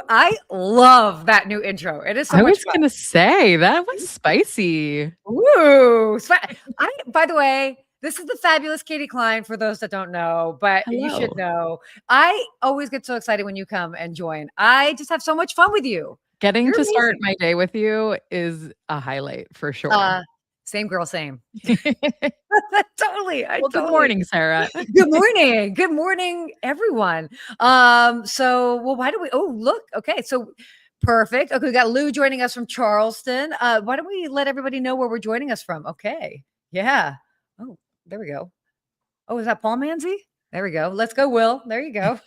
I love that new intro. It is so I much was fun. gonna say that was spicy. Ooh. By the way, this is the fabulous Katie Cline for those that don't know, but you should Hello. know. I always get so excited when you come and join. I just have so much fun with you. Getting You're to start amazing. my day with you is a highlight for sure. Uh, Same girl, same. Totally. I Well, good totally. morning, Sarah. Good morning. Good morning, everyone. Well, why do we look, okay, so perfect. Okay, we got Lou joining us from Charleston. Why don't we let everybody know where we're joining us from? Okay. Yeah. Oh, there we go. Oh, is that Paul Manzi? There we go. Let's go, Will. There you go.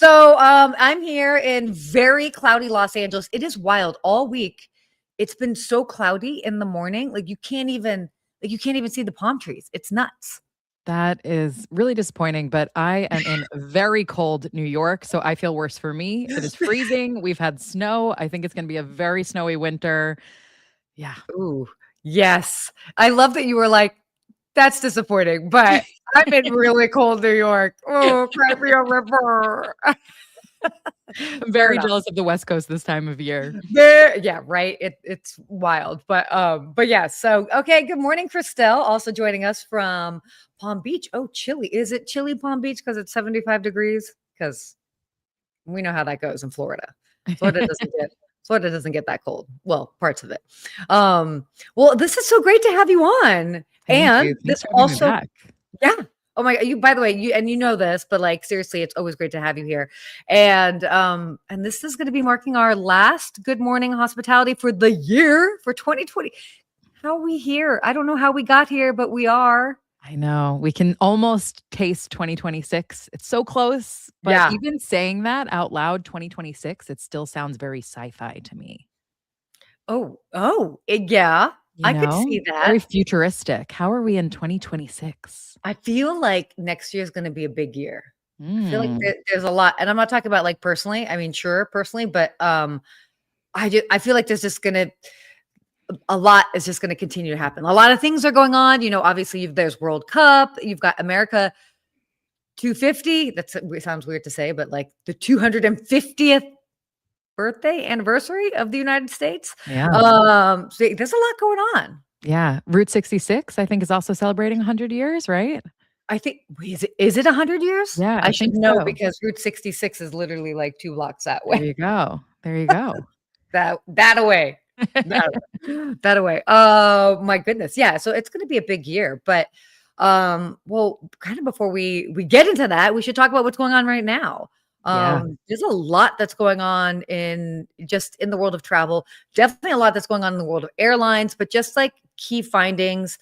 I'm here in very cloudy Los Angeles. It is wild all week. It's been so cloudy in the morning. Like you can't even see the palm trees. It's nuts. That is really disappointing, but I am in very cold New York, so I feel worse for me. It is freezing. We've had snow. I think it's going to be a very snowy winter. Yeah. Ooh, yes. I love that you were like, "That's disappointing," but I'm in really cold New York. Oh, cry me a river. I'm Fair very enough. jealous of the West Coast this time of year. Yeah, right. It's wild, but yeah. So okay. Good morning, Christelle. Also joining us from Palm Beach. Oh, chilly. Is it chilly Palm Beach because it's 75 degrees? Because we know how that goes in Florida. Florida doesn't get Florida doesn't get that cold. Well, parts of it. Well, this is so great to have you on. Thank you. And Thanks this for having me also, back. yeah. Oh my God. You, by the way, you know this, but like seriously, it's always great to have you here. And this is going to be marking our last Good Morning Hospitality for the year for 2020. How are we here? I don't know how we got here, but we are. I know. We can almost taste 2026. It's so close, but Yeah. even saying that out loud, 2026, it still sounds very sci-fi to me. Yeah. You I could know? see Very that. futuristic. How are we in 2026? I feel like next year is going to be a big year. I feel like Mm. there's a lot, and I'm not talking about like personally. I mean, sure, personally, but I feel like there's just gonna a lot is just gonna continue to happen. A lot of things are going on. You know, obviously there's World Cup. You've got America 250. It sounds weird to say, but like the 250th birthday anniversary of the United States. Yeah. So there's a lot going on. Yeah. Route 66, I think, is also celebrating 100 years, right? I think wait, is it 100 years? Yeah, I I should think know so. because Route 66 is literally like 2 blocks that There way. you go. There you go. That away. That that away. Oh my goodness. Yeah. So it's gonna be a big year. But well, kind of before we get into that, we should talk about what's going on right now. Yeah. There's a lot that's going on in just in the world of travel. Definitely a lot that's going on in the world of airlines, but just like key findings.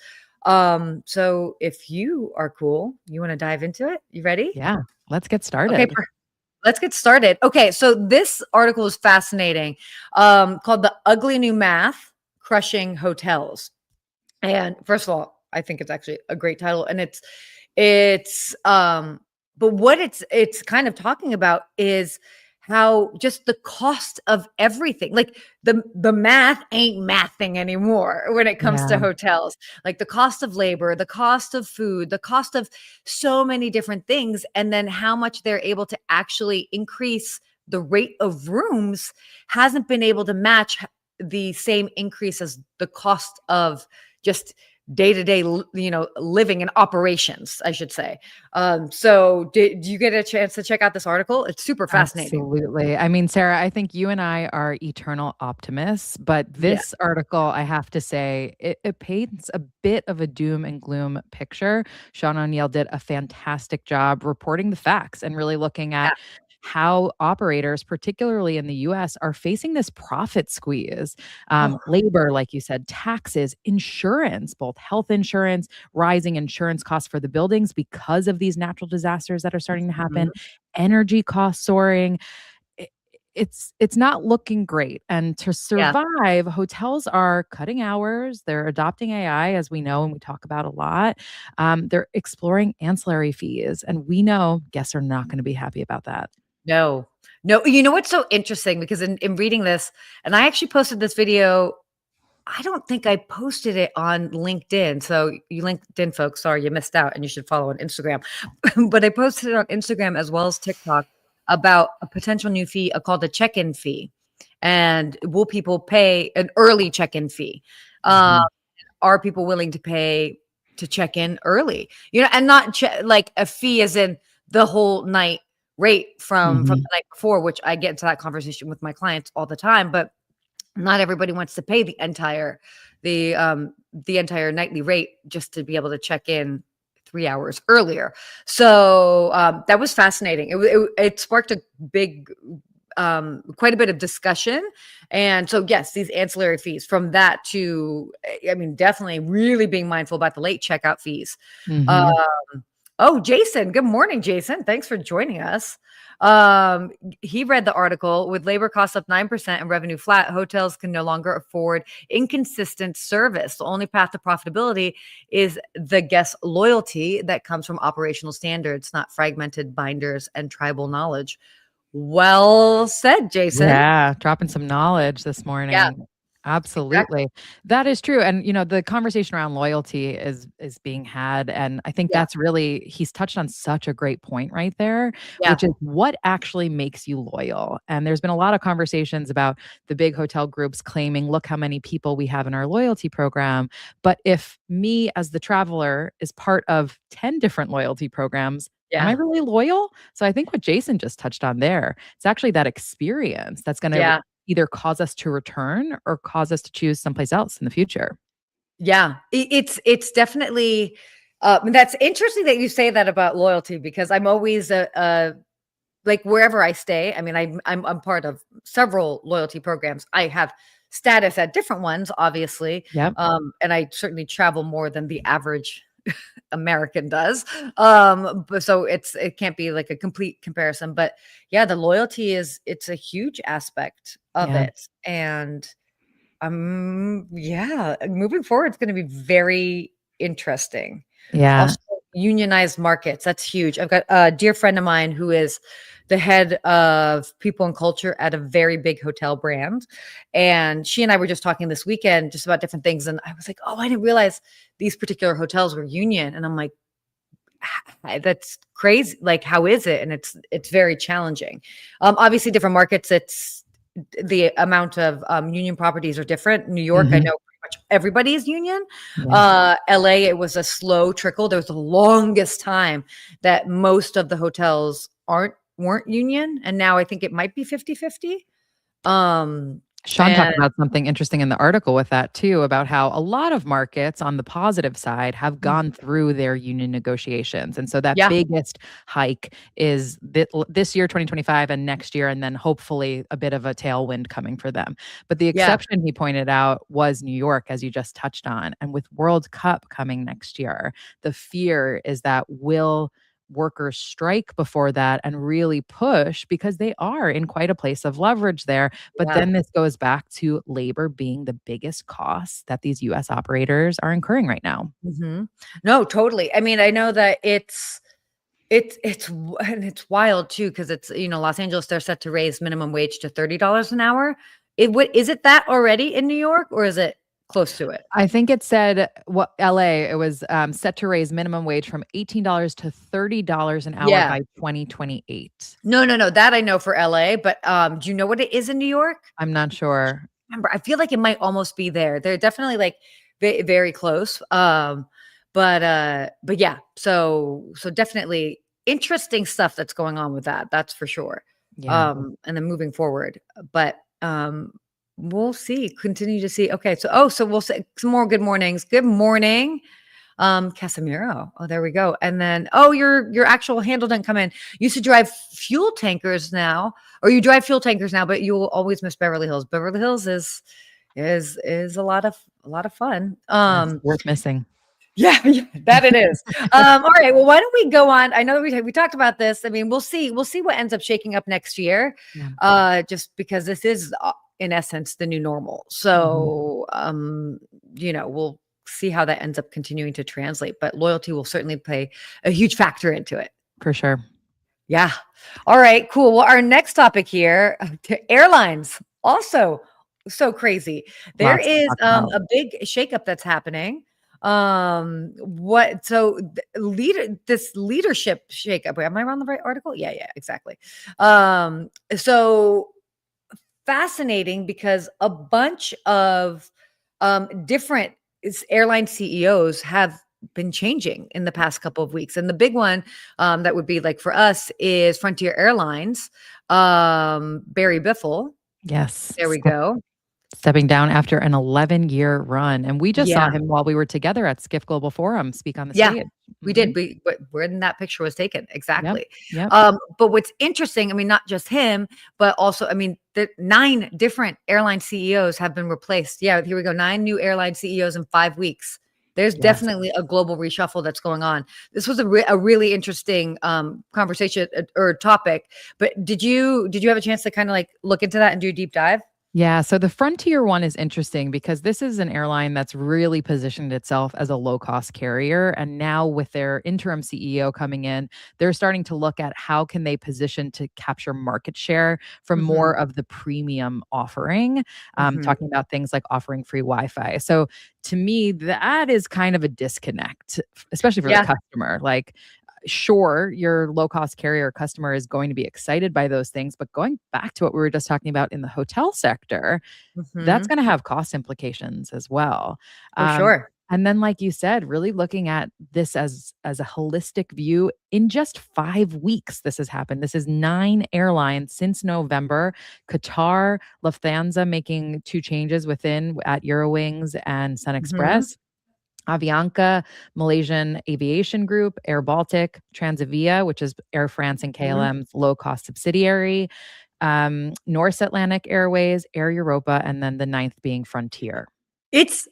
So if you are cool, you want to dive into it? You ready? Yeah. Let's get Okay, started. let's get started. Okay, so this article is fascinating, called "The Ugly New Math: Crushing Hotels." And first of all, I think it's actually a great title, and but what it's kind of talking about is how just the cost of everything, like the math ain't mathing anymore when it comes to Yeah. hotels. Like the cost of labor, the cost of food, the cost of so many different things, and then how much they're able to actually increase the rate of rooms hasn't been able to match the same increase as the cost of just day-to-day living and operations, I should say. So did you get a chance to check out this article? It's super fascinating. Absolutely. I mean, Sarah, I think you and I are eternal optimists, but Yeah. this article, I have to say, it paints a bit of a doom and gloom picture. Sean O'Neill did a fantastic job reporting the facts and really looking Yeah. at how operators, particularly in the US, are facing this profit squeeze. Oh, Labor, like you said, taxes, insurance, both health insurance, rising insurance costs for the buildings because of these natural disasters that are starting to happen, mhm. energy costs soaring. I it's not looking great, and to Yeah. survive, hotels are cutting hours, they're adopting AI, as we know and we talk about a lot. They're exploring ancillary fees, and we know guests are not gonna be happy about that. No. No, you know what's so interesting? Because in reading this, and I actually posted this video, I don't think I posted it on LinkedIn. So you LinkedIn folks, sorry, you missed out and you should follow on Instagram. But I posted it on Instagram as well as TikTok. about a potential new fee called a check-in fee. And will people pay an early check-in fee? Uh, Mhm. are people willing to pay to check in early? And not like a fee as in the whole night rate from Mhm. the night before, which I get into that conversation with my clients all the time, but not everybody wants to pay the entire nightly rate just to be able to check in 3 hours earlier. So that was fascinating. It sparked a big quite a bit of discussion. And so, yes, these ancillary fees from that to, I mean, definitely really being mindful about the late checkout fees. Uh, Mhm. oh, Jason, good morning, Jason. Thanks for joining us. He read the article with labor costs up 9% and revenue flat. Hotels can no longer afford inconsistent service. The only path to profitability is the guest loyalty that comes from operational standards, not fragmented binders and tribal knowledge. Well said, Jason. Yeah, dropping some knowledge this Yeah, morning. exactly. Absolutely. That is true, and, the conversation around loyalty is being had, and I think Yeah, that's really he's touched on such a great point right there, which yeah, is what actually makes you loyal, and there's been a lot of conversations about the big hotel groups claiming, "Look how many people we have in our loyalty program," but if me as the traveler is part of 10 different loyalty programs, am I yeah, really loyal? So I think what Jason just touched on there, it's actually that experience that's gonna yeah, either cause us to return or cause us to choose someplace else in the future. yeah. It's definitely that's interesting that you say that about loyalty because I'm always like wherever I stay. I mean, I'm part of several loyalty programs. I have status at different ones, obviously, Yep. and I certainly travel more than the average American does. But so it can't be like a complete comparison, but yeah, the loyalty it's a huge aspect of Yeah. it. And yeah, moving forward, it's gonna be very interesting. Yeah. Also, unionized markets, that's huge. I've got a dear friend of mine who is the head of people and culture at a very big hotel brand. And she and I were just talking this weekend just about different things. And I was like, oh, I didn't realize these particular hotels were union. And I'm like, that's crazy. Like, how is it? And it's very challenging. Obviously, different markets, it's the amount of union properties are different. New York, I know Mhm. pretty much everybody is union. Yeah. LA, it was a slow trickle. There was the longest time that most of the hotels weren't union. And now I think it might be 50-50. Sean And talked about something interesting in the article with that too, about how a lot of markets on the positive side have gone through their union negotiations. And so that yeah, biggest hike is this year, 2025, and next year, and then hopefully a bit of a tailwind coming for them. But the yeah, exception he pointed out was New York, as you just touched on. And with World Cup coming next year, the fear is that will workers strike before that and really push because they are in quite a place of leverage there, but yeah. then this goes back to labor being the biggest cost that these US operators are incurring right now. No, totally. I mean, I know that and it's wild too because it's Los Angeles, they're set to raise minimum wage to $30 an hour. Is it that already in New York, or is it close to it? I think it said what LA, it was set to raise minimum wage from $18 to $30 an hour Yeah. by 2028. No, no, no, that I know for LA, but, do you know what it is in New York? I'm not sure. Remember, I feel like it might almost be there. They're definitely, like, very close, but yeah, so definitely interesting stuff that's going on with that's for sure, Yeah. and then moving forward, but, we'll see, continue to see. Okay, so we'll say some more good mornings. Good morning. Casemiro. Oh, there we go. And then, oh, your actual handle didn't come in. You used to drive fuel tankers now, or you drive fuel tankers now, but you will always miss Beverly Hills. Beverly Hills is a lot of fun. Yes, worth missing. Yeah, yeah, that it is. All right. Well, why don't we go on? I know that we talked about this. I mean, we'll see what ends up shaking up next year. Yeah. Just because this is in essence the new normal. Mhm. So, we'll see how that ends up continuing to translate. But loyalty will certainly play a huge factor into it. For sure. Yeah. All right. Cool. Well, our next topic here, to airlines, also so crazy. There Lots to is talk about. a big shakeup that's happening. What so this leadership shakeup. Wait, am I on the right article? Yeah, yeah, exactly. So fascinating because a bunch of different airline CEOs have been changing in the past couple of weeks. And the big one that would be like for us is Frontier Airlines, Barry Biffle. Yes. There we go. Stepping down after an 11-year run. And we just saw Yeah. him while we were together at Skiff Global Forum speak on the Yeah. stage. We Mhm. did. When that picture was taken, Yep. exactly. Yep. But what's interesting, I mean, not just him, but also, I mean, the 9 different airline CEOs have been replaced. Yeah, here we go. 9 new airline CEOs in 5 weeks. There's Yes. definitely a global reshuffle that's going on. This was a really interesting conversation or topic. But did you have a chance to kind of like look into that and do a deep dive? Yeah, so the Frontier one is interesting because this is an airline that's really positioned itself as a low-cost carrier, and now with their interim CEO coming in, they're starting to look at how can they position to capture market share from Hmm. more of the premium offering, Hmm. talking about things like offering free Wi-Fi. So to me, that is kind of a disconnect, especially for the Yeah. customer. Like, sure, your low cost carrier customer is going to be excited by those things. But going back to what we were just talking about in the hotel sector, that's Hmm. going to have cost implications as well. For Um, sure. and then, like you said, really looking at this as a holistic view in just 5 weeks, this has happened. This is 9 airlines since November. Qatar, Lufthansa making 2 changes within at Eurowings and Sun Hmm. Express. Avianca, Malaysian Aviation Group, Air Baltic, Transavia, which is Air France and Hmm. KLM's low cost subsidiary, Norse Atlantic Airways, Air Europa, and then the ninth being Frontier. It's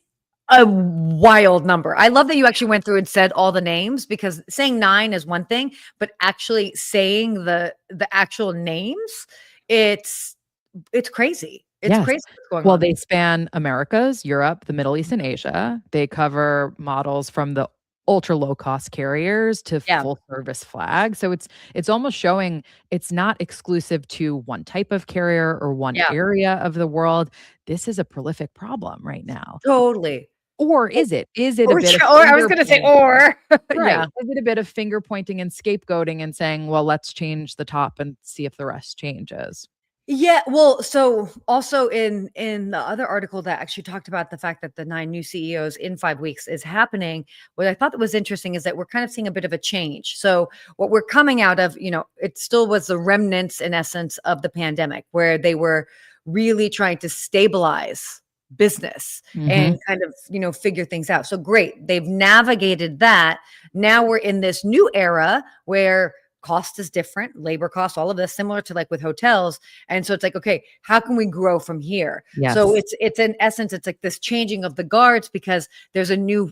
a wild number. I love that you actually went through and said all the names because saying 9 is one thing, but actually saying the actual names, it's it's crazy. It's Yes. crazy what's going Well, on. they span Americas, Europe, the Middle East, and Asia. They cover models from the ultra low cost carriers to Yeah, full service flag. So it's almost showing it's not exclusive to one type of carrier or one yeah, area of the world. This is a prolific problem right now. totally. Or O is it? Is it a or bit of or I was finger gonna say pointing? or. Right. Yeah. Is it a bit of finger pointing and scapegoating and saying, well, let's change the top and see if the rest changes? Yeah, well, so also in the other article that actually talked about the fact that the 9 new CEOs in 5 weeks is happening, what I thought that was interesting is that we're kind of seeing a bit of a change. So what we're coming out of, it still was the remnants in essence of the pandemic where they were really trying to stabilize business Mhm. and kind of, figure things out. So great, they've navigated that. Now we're in this new era where cost is different, labor costs, all of this similar to like with hotels, and so it's like, okay, how can we grow from here? So Yes. it's in essence, it's like this changing of the guards because there's a new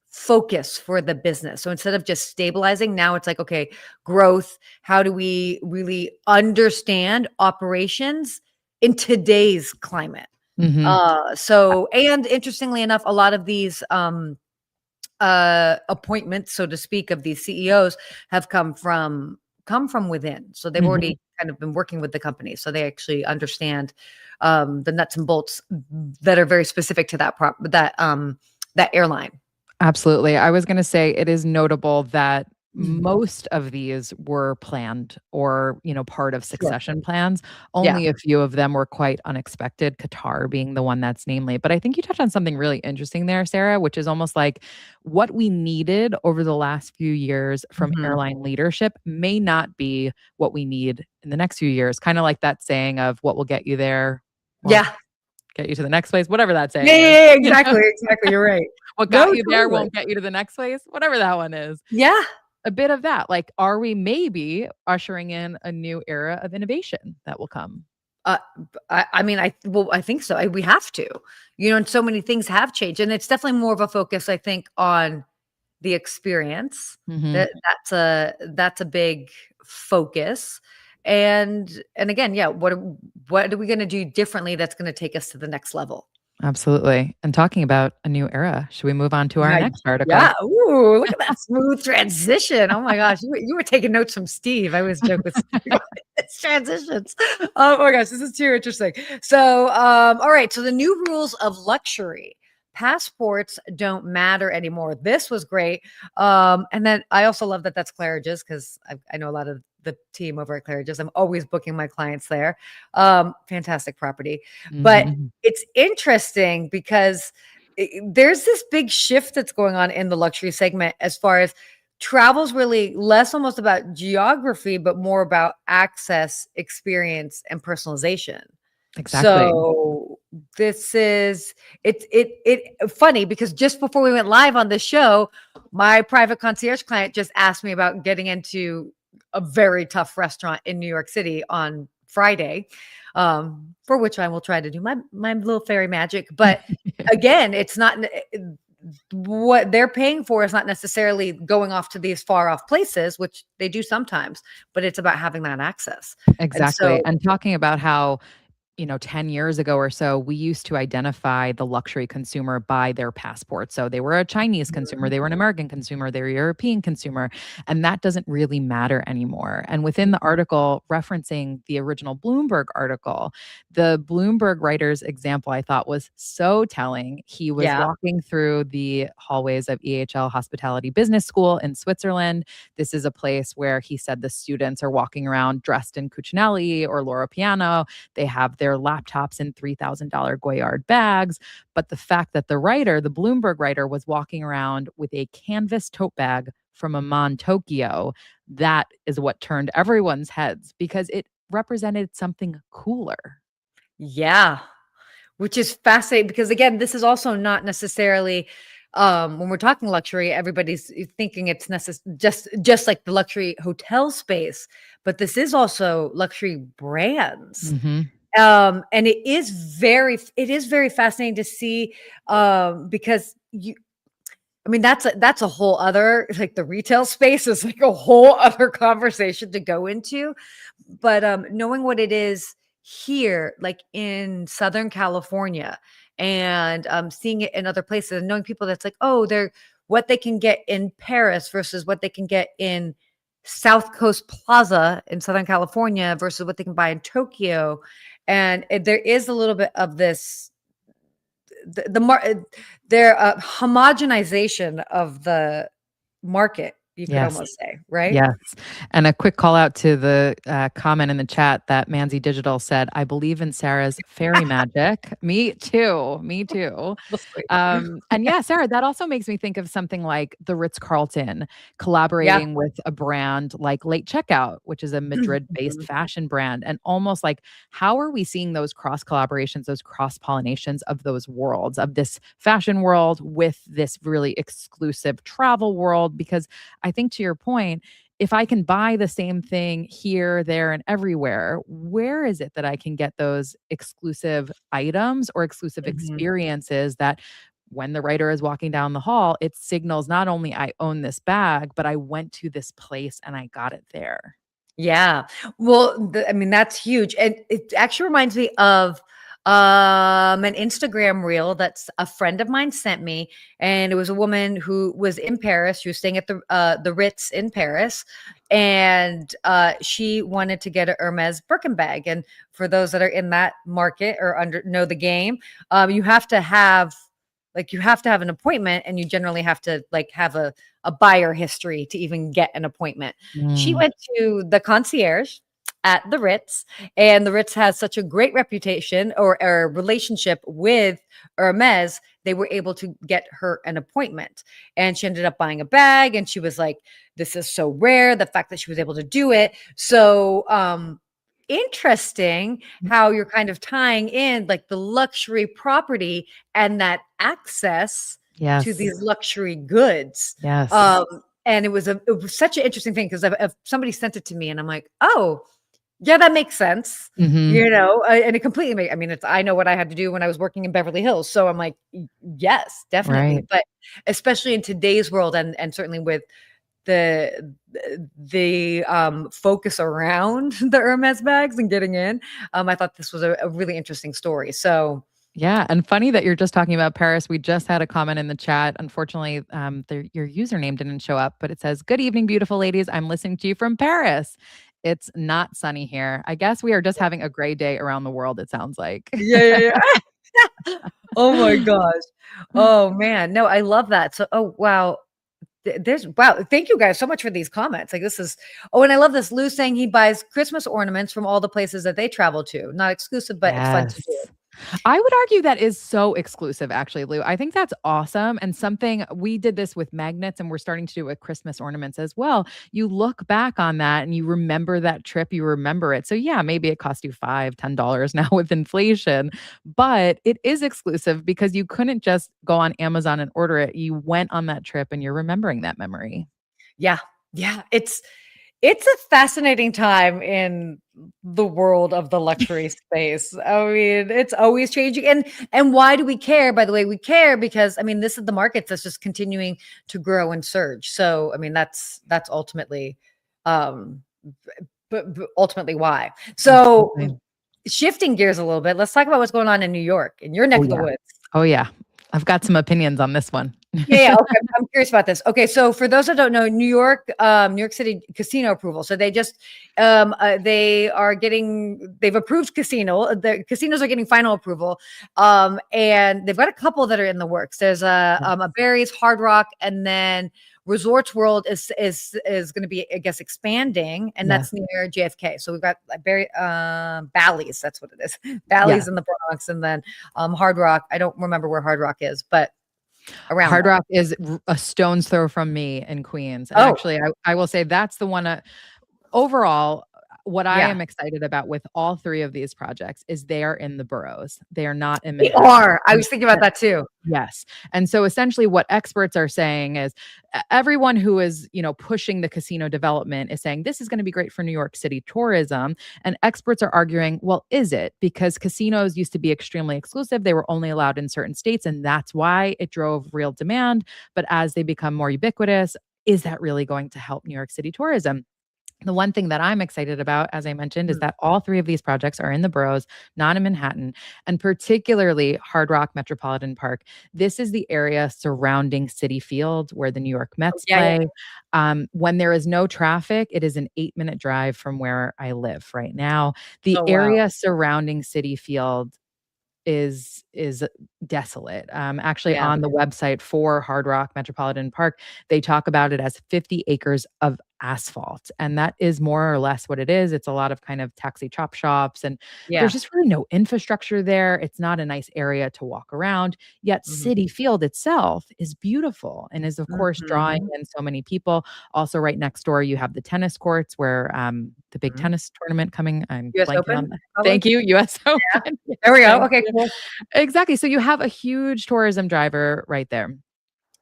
focus for the business. So instead of just stabilizing, now it's like, okay, growth. How do we really understand operations in today's climate? Mhm. So and interestingly enough, a lot of these appointments, so to speak, of these CEOs have come from within. So they've Mhm. already kind of been working with the company. So they actually understand the nuts and bolts that are very specific to that airline. Absolutely. I was gonna say it is notable that Mhm. most of these were planned or, part of Sure. succession plans. Yeah. Only a few of them were quite unexpected, Qatar being the one that's namely. But I think you touched on something really interesting there, Sarah, which is almost like what we needed over the last few years from Mhm. airline leadership may not be what we need in the next few years. Kind of like that saying of what will get you there won't Yeah. get you to the next place, whatever that Yeah, saying yeah, is. yeah, You know? exactly, exactly. You're right. What No, got you there totally. won't get you to the next place, whatever that one is. Yeah. A bit of that, like, are we maybe ushering in a new era of innovation that will come? Uh, I mean, I think so. We have to, and so many things have changed, and it's definitely more of a focus, I think, on the experience. Mhm. That's a big focus. And again, yeah, what are we gonna do differently that's gonna take us to the next level? Absolutely, and talking about a new era, should we move on to our Yeah, next article? yeah. Ooh, look at that smooth transition. Oh my gosh, you were taking notes from Steve. I always joke with Steve about his transitions. Oh my gosh, this is too interesting. So, all right. So the new rules of luxury. passports don't matter anymore. This was great. And then I also love that that's Claridge's, because I know a lot of the team over at Claridge's. I'm always booking my clients there. Fantastic property. But Mhm. it's interesting because there's this big shift that's going on in the luxury segment as far as travel's really less almost about geography, but more about access, experience, and personalization. Exactly. So this is it funny because just before we went live on this show, my private concierge client just asked me about getting into a very tough restaurant in New York City on Friday, for which I will try to do my little fairy magic. But again, it's not what they're paying for is not necessarily going off to these far off places, which they do sometimes, but it's about having that access. And Exactly, so, and talking about how 10 years ago or so, we used to identify the luxury consumer by their passport. So they were a Chinese consumer, Mhm, they were an American consumer, they were a European consumer, and that doesn't really matter anymore. And within the mhm. article referencing the original Bloomberg article, the Bloomberg writer's example I thought was so telling. He was Yeah. walking through the hallways of EHL Hospitality Business School in Switzerland. This is a place where he said the students are walking around dressed in Cucinelli or Loro Piano. They have their laptops in $3,000 Goyard bags. But the fact that the writer, the Bloomberg writer, was walking around with a canvas tote bag from Amman, Tokyo, that is what turned everyone's heads because it represented something cooler. Yeah. Which is fascinating because again, this is also not necessarily when we're talking luxury, everybody's thinking it's just like the luxury hotel space, but this is also luxury brands. Mhm. And it is very fascinating to see because you I mean, that's a whole other like the retail space is like a whole other conversation to go into. But knowing what it is here, like in Southern California, and seeing it in other places, and knowing people that's like, oh, they're what they can get in Paris versus what they can get in South Coast Plaza in Southern California versus what they can buy in Tokyo. And there is a little bit of this the mar their, homogenization of the market, you could Yes. almost say, right? Yes. And a quick call out to the comment in the chat that Manzi Digital said, I believe in Sarah's fairy magic. Me too. Me too. That's sweet. And yeah, Sarah, that also makes me think of something like the Ritz Carlton Yeah. collaborating with a brand like Late Checkout, which is a Madrid based Mhm. fashion brand. And almost like, how are we seeing those cross collaborations, those cross pollinations of those worlds, of this fashion world with this really exclusive travel world? Because I think to your point, if I can buy the same thing here, there, and everywhere, where is it that I can get those exclusive items or exclusive Mhm. experiences that when the writer is walking down the hall, it signals not only I own this bag, but I went to this place and I got it there. Yeah. Well, I mean, that's huge. And it actually reminds me of an Instagram reel that's a friend of mine sent me. And it was a woman who was in Paris. She was staying at the Ritz in Paris. And she wanted to get a Hermes Birkin bag. And for those that are in that market or under know the game, you have to have an appointment, and you generally have to like have a buyer history to even get an appointment. She Mm, went to the concierge at the Ritz, and the Ritz has such a great reputation or relationship with Hermes. They were able to get her an appointment, and she ended up buying a bag. And she was like, "This is so rare." The fact that she was able to do it. So, interesting how you're kind of tying in like the luxury property and that access to yes. these luxury goods. Yes. And it was such an interesting thing because if somebody sent it to me and I'm like, oh, yeah, that makes sense. Hmm. And it completely I mean, I know what I had to do when I was working in Beverly Hills. So I'm like, yes, definitely. Right. But especially in today's world and certainly with the focus around the Hermes bags and getting in, I thought this was a really interesting story. So Yeah, and funny that you're just talking about Paris. We just had a comment in the chat. Unfortunately, your username didn't show up, but it says, "Good evening, beautiful ladies. I'm listening to you from Paris. It's not sunny here. I guess we are just having a gray day around the world. It sounds like." yeah, yeah, yeah. Oh my gosh. Oh man. No, I love that. So, oh wow. There's wow. Thank you guys so much for these comments. Like this is, oh, and I love this. Lou saying he buys Christmas ornaments from all the places that they travel to. Not exclusive, but it's fun to do. Yes. I would argue that is so exclusive, actually, Lou. I think that's awesome. And something we did this with magnets, and we're starting to do it with Christmas ornaments as well. You look back on that and you remember that trip, you remember it. So, yeah, maybe it cost you $5, $10 now with inflation, but it is exclusive because you couldn't just go on Amazon and order it. You went on that trip and you're remembering that memory. Yeah. Yeah. It's a fascinating time in the world of the luxury space. I mean, it's always changing. And why do we care? By the way, we care because I mean, this is the market that's just continuing to grow and surge. So, I mean, that's ultimately um but ultimately why. So, Absolutely. shifting gears a little bit, let's talk about what's going on in New York, in your neck Oh, of the yeah. woods. Oh, yeah. I've got some opinions on this one. Yeah, yeah, okay, I'm curious about this. Okay, so for those that don't know, New York City casino approval. So they just, they've approved the casinos are getting final approval, and they've got a couple that are in the works. There's a Yes. Barry's, Hard Rock, and then Resorts World is going to be, I guess, expanding, and Yes. that's near JFK. So we've got Bally's, that's what it is, Bally's Yes. in the Bronx, and then Hard Rock. I don't remember where Hard Rock is, but around Hard there. Rock is a stone's throw from me in Queens, and Oh, actually, I will say that's the one, overall, what I yeah, am excited about with all 3 of these projects is they are in the boroughs. They are not in they Manhattan. are. I was thinking about that too. Yes. And so essentially what experts are saying is everyone who is, pushing the casino development is saying this is going to be great for New York City tourism. And experts are arguing, well, is it? Because casinos used to be extremely exclusive. They were only allowed in certain states. And that's why it drove real demand. But as they become more ubiquitous, is that really going to help New York City tourism? The one thing that I'm excited about, as I mentioned, is Mhm. that all 3 of these projects are in the boroughs, not in Manhattan, and particularly Hard Rock Metropolitan Park. This is the area surrounding Citi Field where the New York Oh, Mets yeah, yeah. play. When there is no traffic, it is an 8-minute drive from where I live right now. The Oh, wow. area surrounding Citi Field is desolate. Actually, Yeah. on the website for Hard Rock Metropolitan Park, they talk about it as 50 acres of asphalt, and that is more or less what it is. It's a lot of kind of taxi chop shops, and there's Yeah. just really no infrastructure there. It's not a nice area to walk around. Yet Mhm. City Field itself is beautiful and is, of course, drawing Mhm. in so many people. Also, right next door, you have the tennis courts where the big Mhm. tennis tournament coming. I'm US blanking on Open, that. probably? Thank you, US Yeah. Open. There Yes, we go. thank Okay, you. cool. Exactly. So you have a huge tourism driver right there.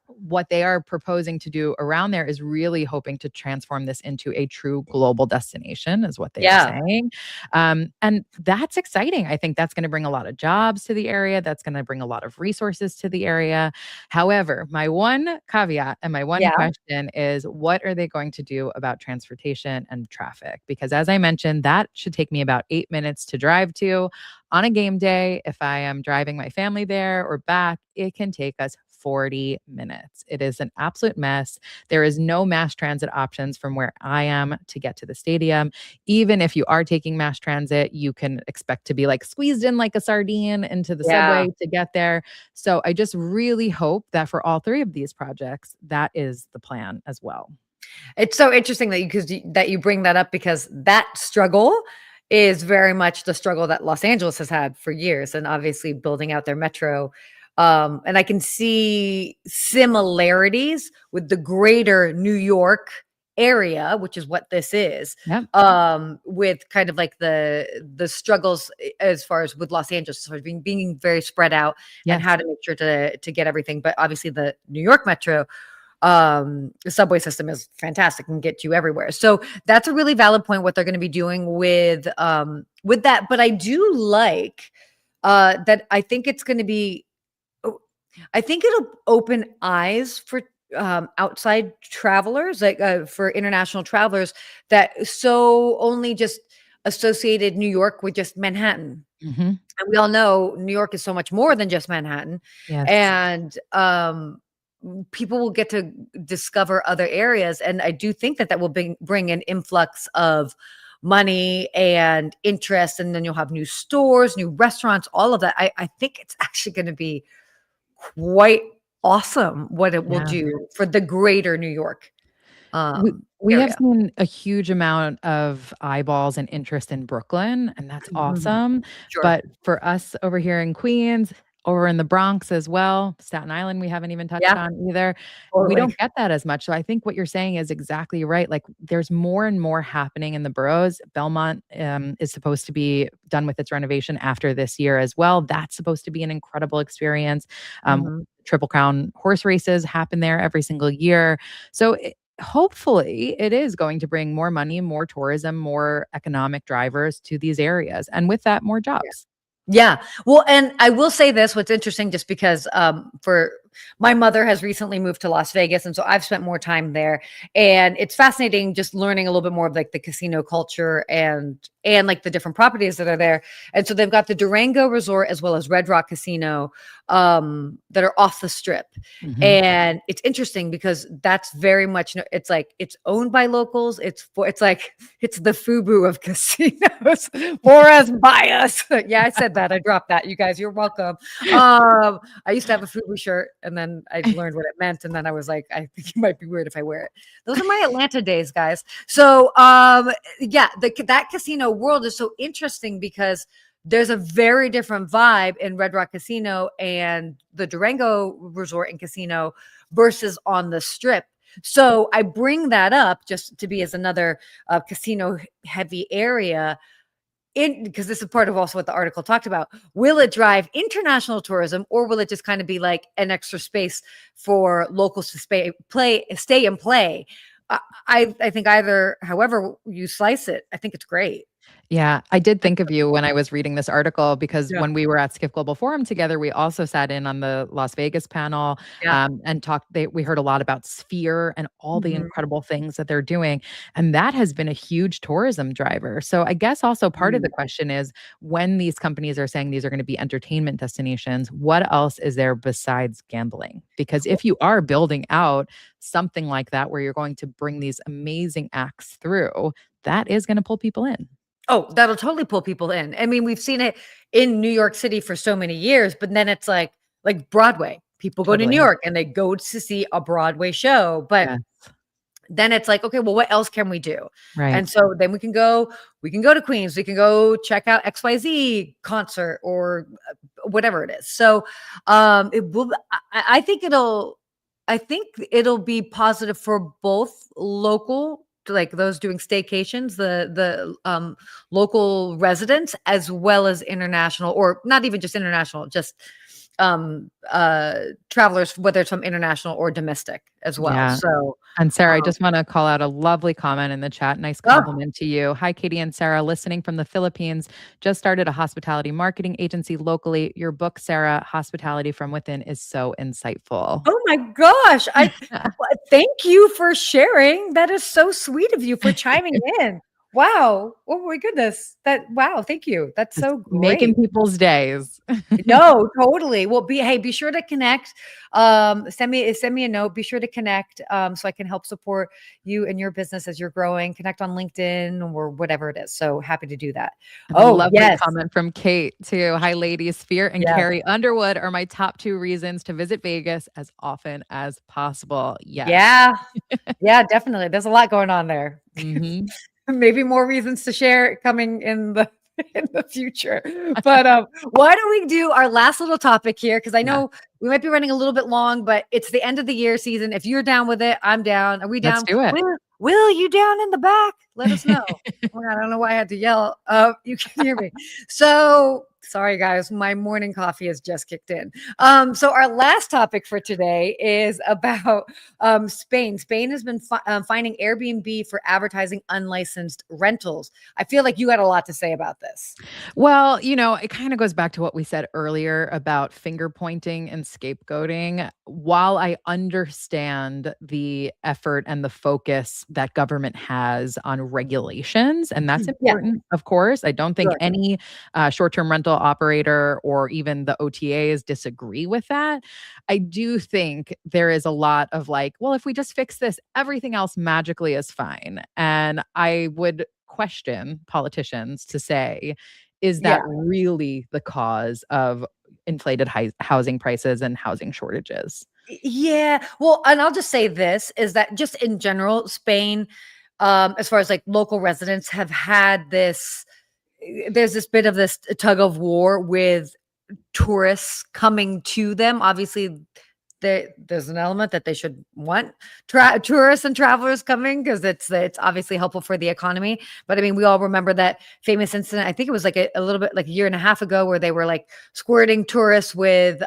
What they are proposing to do around there is really hoping to transform this into a true global destination, is what they are Yeah. saying. And that's exciting. I think that's going to bring a lot of jobs to the area. That's going to bring a lot of resources to the area. However, my one caveat and my one Yeah. question is what are they going to do about transportation and traffic? Because as I mentioned, that should take me about 8 minutes to drive to. On a game day, if I am driving my family there or back, it can take us 40 minutes. It is an absolute mess. There is no mass transit options from where I am to get to the stadium. Even if you are taking mass transit, you can expect to be like squeezed in like a sardine into the Yeah. subway to get there. So I just really hope that for all 3 of these projects, that is the plan as well. It's so interesting that you bring that up because that struggle is very much the struggle that Los Angeles has had for years, and obviously building out their metro. And I can see similarities with the greater New York area, which is what this is, Yep. with kind of like the struggles as far as with Los Angeles, sort of being very spread out and how Yes. to make sure to get everything. But obviously the New York metro the subway system is fantastic and get you everywhere. So that's a really valid point what they're going to be doing with that. But I do like that I think it's going to be oh, I think it'll open eyes for outside travelers, like for international travelers that so only just associated New York with just Manhattan. Mhm. And we all know New York is so much more than just Manhattan. Yes. And people will get to discover other areas. And I do think that that will bring an influx of money and interest, and then you'll have new stores, new restaurants, all of that. I think it's actually going to be quite awesome what it will Yeah. do for the greater New York We we have area. seen a huge amount of eyeballs and interest in Brooklyn, and that's Mhm. awesome. Sure. But for us over here in Queens, over in the Bronx as well, Staten Island, we haven't even touched Yeah, on either. We totally. don't get that as much. So I think what you're saying is exactly right. Like there's more and more happening in the boroughs. Belmont is supposed to be done with its renovation after this year as well. That's supposed to be an incredible experience. Um, Mhm. Triple Crown horse races happen there every single year. So hopefully it is going to bring more money, more tourism, more economic drivers to these areas. And with that, more jobs. Yeah. Well, and I will say this, what's interesting, just because for my mother has recently moved to Las Vegas, and so I've spent more time there. And it's fascinating just learning a little bit more of like the casino culture and like the different properties that are there. And so they've got the Durango Resort as well as Red Rock Casino that are off the strip. Mhm. And it's interesting because that's very much it's like it's owned by locals. It's like it's the FUBU of casinos for us, by us. Yeah, I said that. I dropped that. You guys, you're welcome. I used to have a FUBU shirt, and then I learned what it meant, and then I was like, I think it might be weird if I wear it. Those are my Atlanta days, guys. So, yeah, that casino world is so interesting because there's a very different vibe in Red Rock Casino and the Durango Resort and Casino versus on the Strip. So I bring that up just to be as another casino heavy area in, because this is part of also what the article talked about. Will it drive international tourism, or will it just kind of be like an extra space for locals to stay and play? I think either, however you slice it, I think it's great. Yeah, I did think of you when I was reading this article because Yeah. when we were at Skiff Global Forum together, we also sat in on the Las Vegas panel Yeah. and talked. We heard a lot about Sphere and all the Mhm. incredible things that they're doing, and that has been a huge tourism driver. So I guess also part of the Mm. question is when these companies are saying these are going to be entertainment destinations, what else is there besides gambling? Because if you are building out something like that, where you're going to bring these amazing acts through, that is going to pull people in. Oh, that'll totally pull people in. I mean, we've seen it in New York City for so many years, but then it's like Broadway. People go to New Totally. York and they go to see a Broadway show, but Yeah, then it's like, okay, well, what else can we do? right. And so then we can go to Queens, we can go check out XYZ concert or whatever it is. So it will I think it'll be positive for both local, like those doing staycations, the local residents, as well as international, or not even just international, just travelers, whether it's from international or domestic as well. Yeah. So And Sarah, I um, just want to call out a lovely comment in the chat. Nice oh, compliment to you. Hi, Katie and Sarah, listening from the Philippines. Just started a hospitality marketing agency locally. Your book, Sarah, Hospitality from Within, is so insightful. oh my gosh. Thank you for sharing. That is so sweet of you for chiming in. Wow. Oh my goodness. Wow, thank you. That's Just so making great. people's days. No, totally. Well, be sure to connect. Send me a note. Be sure to connect so I can help support you and your business as you're growing. Connect on LinkedIn or whatever it is. So happy to do that. And a Oh, lovely yes. comment from Kate too. Hi, ladies. Fear and Yes. Carrie Underwood are my top two reasons to visit Vegas as often as possible. Yes. Yeah. Yeah, definitely. There's a lot going on there. Hmm. Maybe more reasons to share coming in the in the future. But why don't we do our last little topic here? Because I Yeah. know we might be running a little bit long, but it's the end of the year season. If you're down with it, I'm down. Are we Let's down? do it. Will you down in the back? Let us know. Oh my God, I don't know why I had to yell. You can hear me. So sorry, guys. My morning coffee has just kicked in. So our last topic for today is about Spain. Spain has been finding Airbnb for advertising unlicensed rentals. I feel like you got a lot to say about this. Well, it kind of goes back to what we said earlier about finger pointing and scapegoating. While I understand the effort and the focus that government has on regulations, and that's Yeah, important, of course, I don't think sure. any short term rental operator or even the OTAs disagree with that. I do think there is a lot of like, well, if we just fix this, everything else magically is fine. And I would question politicians to say, is Yeah. that really the cause of inflated housing prices and housing shortages? Yeah. Well, and I'll just say this is that just in general, Spain, as far as like local residents have had this, there's this bit of this tug of war with tourists coming to them. Obviously, there's an element that they should want tourists and travelers coming because it's obviously helpful for the economy. But I mean, we all remember that famous incident. I think it was like a little bit like a year and a half ago where they were like squirting tourists with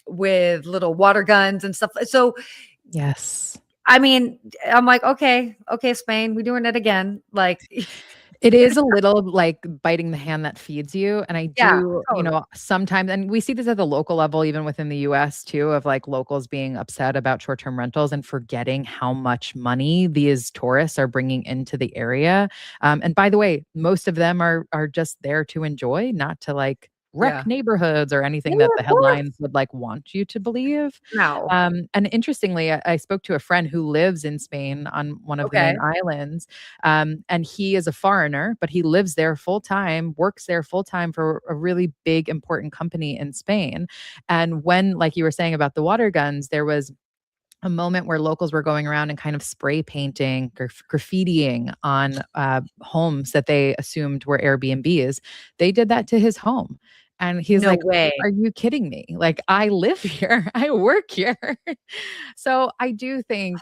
little water guns and stuff. So Yes. I mean, I'm like, okay, Spain, we're doing it again. Like, It is a little like biting the hand that feeds you. And I yeah, do, totally. sometimes, and we see this at the local level, even within the US too, of like locals being upset about short term rentals and forgetting how much money these tourists are bringing into the area. And by the way, most of them are just there to enjoy, not to like wreck Yeah. neighborhoods or anything Yeah, that the of course. headlines would like want you to believe. No. And interestingly, I spoke to a friend who lives in Spain on one of the main Okay. islands, and he is a foreigner, but he lives there full time, works there full time for a really big, important company in Spain. And when, like you were saying about the water guns, there was a moment where locals were going around and kind of spray painting, graffitiing on homes that they assumed were Airbnbs. They did that to his home. And he's No like, way. are you kidding me? Like, I live here, I work here. So I do think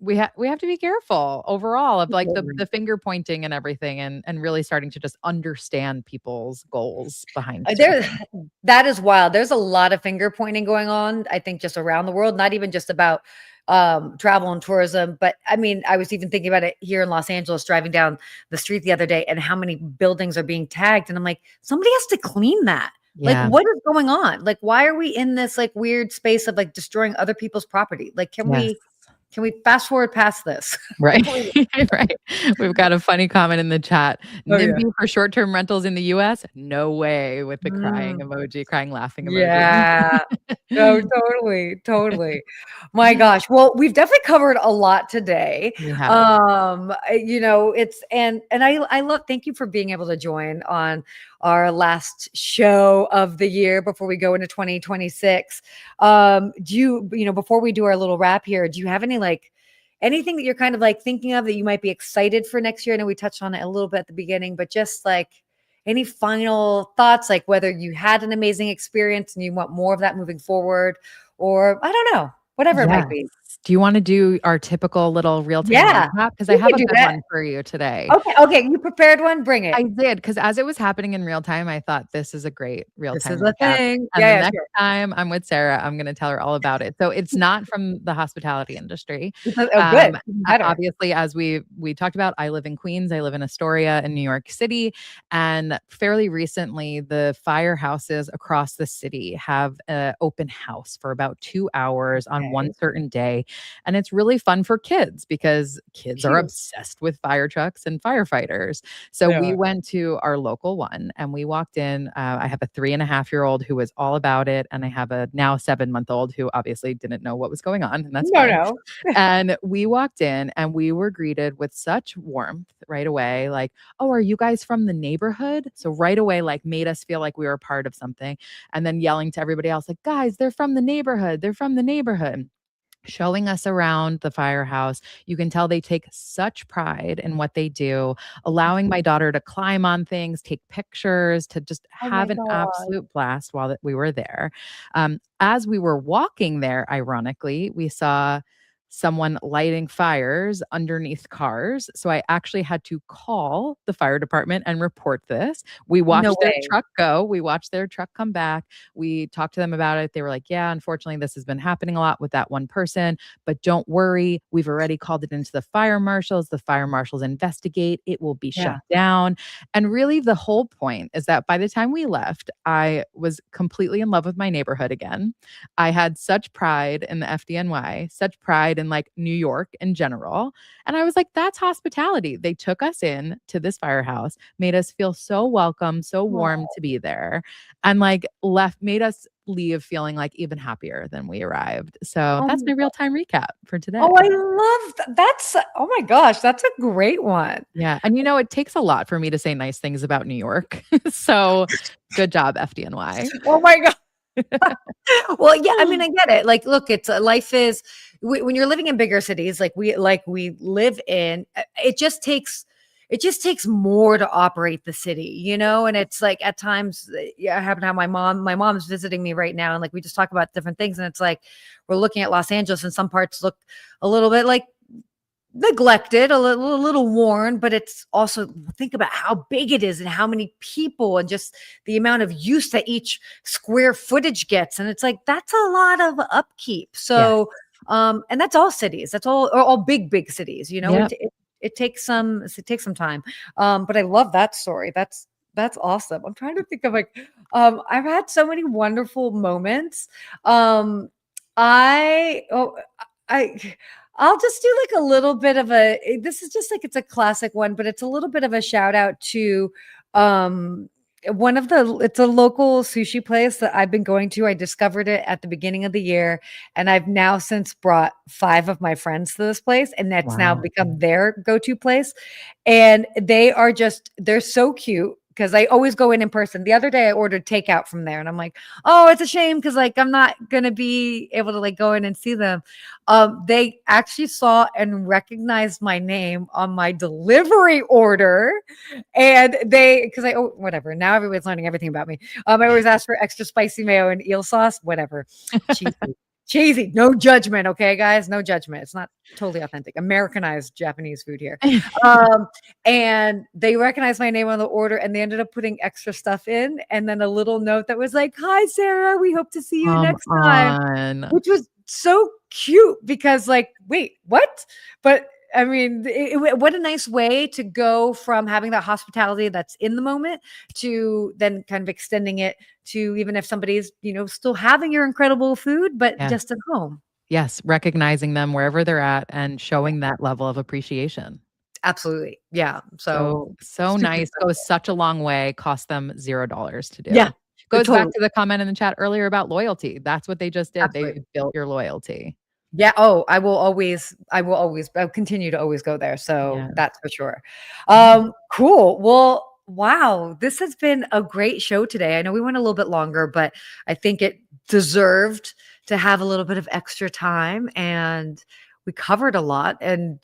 we have to be careful overall of like the finger pointing and everything, and really starting to just understand people's goals behind certain There, things. that is wild. There's a lot of finger pointing going on, I think, just around the world, not even just about travel and tourism. But I mean, I was even thinking about it here in Los Angeles, driving down the street the other day, and how many buildings are being tagged. And I'm like, somebody has to clean that. Like, Yeah. what is going on? Like, why are we in this like weird space of like destroying other people's property? Like, Yes. can we fast forward past this? Right. Please. Right. We've got a funny comment in the chat. Oh yeah. NIMBY for short-term rentals in the US? No way, with the crying Mm. emoji, crying laughing emoji. Yeah. No, totally, totally. My gosh. Well, we've definitely covered a lot today. We have. It's and I love thank you for being able to join on our last show of the year before we go into 2026. Do before we do our little wrap here, do you have any like anything that you're kind of like thinking of that you might be excited for next year? I know we touched on it a little bit at the beginning, but just like any final thoughts, like whether you had an amazing experience and you want more of that moving forward, or I don't know, whatever it Yes. might be. Do you wanna do our typical little real-time Yeah, recap? Because I we have can a do good that. one for you today. Okay, you prepared one? Bring it. I did, because as it was happening in real time, I thought this is a great This real-time is a recap, thing. and the Yeah, next sure. time I'm with Sarah, I'm gonna tell her all about it. So it's not from the hospitality industry. Oh, good. Even better. Obviously, as we talked about, I live in Queens, I live in Astoria in New York City, and fairly recently, the firehouses across the city have an open house for about 2 hours on one Okay. certain day, and it's really fun for kids because kids are Cute. obsessed with fire trucks and firefighters. So They we are. went to our local one and we walked in. I have a 3.5-year-old who was all about it. And I have a now 7-month-old who obviously didn't know what was going on. And that's No, fine. no. And we walked in and we were greeted with such warmth right away. Like, oh, are you guys from the neighborhood? So right away, like made us feel like we were a part of something. And then yelling to everybody else, like, guys, they're from the neighborhood. They're from the neighborhood, showing us around the firehouse. You can tell they take such pride in what they do, allowing my daughter to climb on things, take pictures, to just Oh my have an god. absolute blast while that we were there. As we were walking there, ironically, we saw someone lighting fires underneath cars. So I actually had to call the fire department and report this. We No watched their way. truck go, we watched their truck come back. We talked to them about it. They were like, yeah, unfortunately, this has been happening a lot with that one person, but don't worry. We've already called it into the fire marshals. The fire marshals investigate. It will be shut Yeah. down. And really, the whole point is that by the time we left, I was completely in love with my neighborhood again. I had such pride in the FDNY, such pride in like New York in general. And I was like, that's hospitality. They took us in to this firehouse, made us feel so welcome, so warm Oh, to be there, and like made us leave feeling like even happier than we arrived. So oh that's my my real God. time recap for Oh, today. I love that's oh my gosh, that's a great one. Yeah. And it takes a lot for me to say nice things about New York. So good job, FDNY. Oh my God. Well, yeah, I mean, I get it. Like, look, it's life is when you're living in bigger cities, like we live in. It just takes more to operate the city, And it's like at times, yeah, I happen to have my mom's visiting me right now, and like we just talk about different things, and it's like we're looking at Los Angeles, and some parts look a little bit like neglected, a little worn, but it's also think about how big it is and how many people and just the amount of use that each square footage gets. And it's like that's a lot of upkeep. Yes. So and that's all cities. That's all big cities, Yep. it takes some time. But I love that story. That's awesome. I'm trying to think of like I've had so many wonderful moments. Um I oh I I'll just do like a little bit of this is just like it's a classic one, but it's a little bit of a shout out to um it's a local sushi place that I've been going to. I discovered it at the beginning of the year, and I've now since brought 5 of my friends to this place, and that's now Wow. become their go-to place. And they're so cute because I always go in person. The other day I ordered takeout from there, and I'm like, oh, it's a shame because like I'm not gonna be able to like go in and see them. They actually saw and recognized my name on my delivery order, and because whatever. Now everybody's learning everything about me. I always ask for extra spicy mayo and eel sauce, whatever. Cheesy, cheesy. No judgment, okay, guys. No judgment. It's not totally authentic. Americanized Japanese food here. Um, and they recognized my name on the order, and they ended up putting extra stuff in, and then a little note that was like, "Hi, Sarah. We hope to see you Come next time," on. which was so cute because, like, wait, what? But I mean, what a nice way to go from having that hospitality that's in the moment to then kind of extending it to even if somebody's, still having your incredible food, but Yes. just at home. Yes. Recognizing them wherever they're at and showing that level of appreciation. Absolutely. Yeah. So So super nice. Goes simple. such a long way, cost them $0 to Yeah. do. Goes back Totally. to the comment in the chat earlier about loyalty. That's what they just did. They Absolutely. built your loyalty. Yeah. Oh, I'll continue to always go there. So Yeah. that's for sure. Yeah. Cool. Well, wow. This has been a great show today. I know we went a little bit longer, but I think it deserved to have a little bit of extra time, and we covered a lot. And,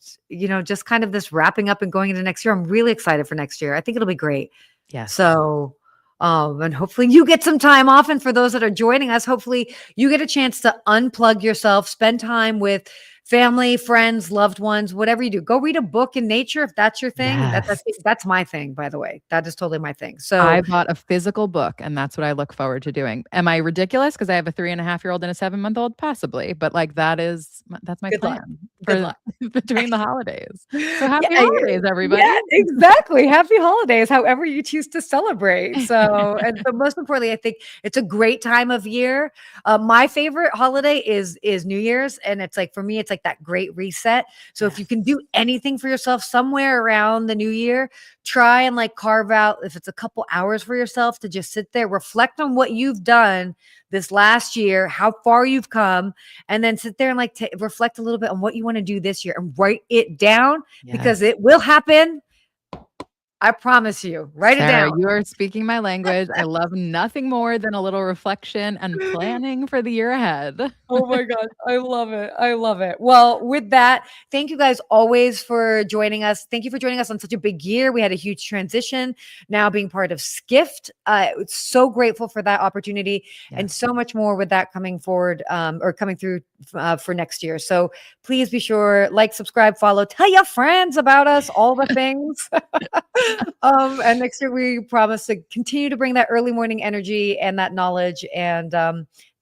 just kind of this wrapping up and going into next year. I'm really excited for next year. I think it'll be great. Yes. So, and hopefully you get some time off. And for those that are joining us, hopefully you get a chance to unplug yourself, spend time with family, friends, loved ones, whatever you do. Go read a book in nature if that's your thing. Yes. That's my thing, by the way. That is totally my thing. I So bought a physical book, and that's what I look forward to doing. Am I ridiculous because I have a 3.5-year-old and a 7-month-old? Possibly, but, like, that's my good luck. plan Good for luck. between the holidays. So Yeah, happy holidays, yeah, everybody. exactly. Happy holidays, however you choose to celebrate. So, but most importantly, I think it's a great time of year. My favorite holiday is New Year's, and it's like for me, it's like that great reset. So, if you Yes. can do anything for yourself somewhere around the new year, try and like carve out if it's a couple hours for yourself to just sit there, reflect on what you've done this last year, how far you've come, and then sit there and like reflect a little bit on what you want to do this year and write it down because Yes. it will happen. I promise you. Write it Sarah, down. you are speaking my language. I love nothing more than a little reflection and planning for the year ahead. Oh my God. I love it. I love it. Well, with that, thank you guys always for joining us. Thank you for joining us on such a big year. We had a huge transition now being part of Skift. It's so grateful for that opportunity and Yes. so much more with that coming forward or coming through for next year. So please be sure, like, subscribe, follow, tell your friends about us, all the things. And next year we promise to continue to bring that early morning energy and that knowledge. And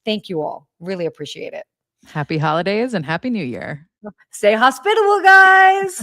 thank you all. Really appreciate it. Happy holidays and happy new year. Stay hospitable, guys.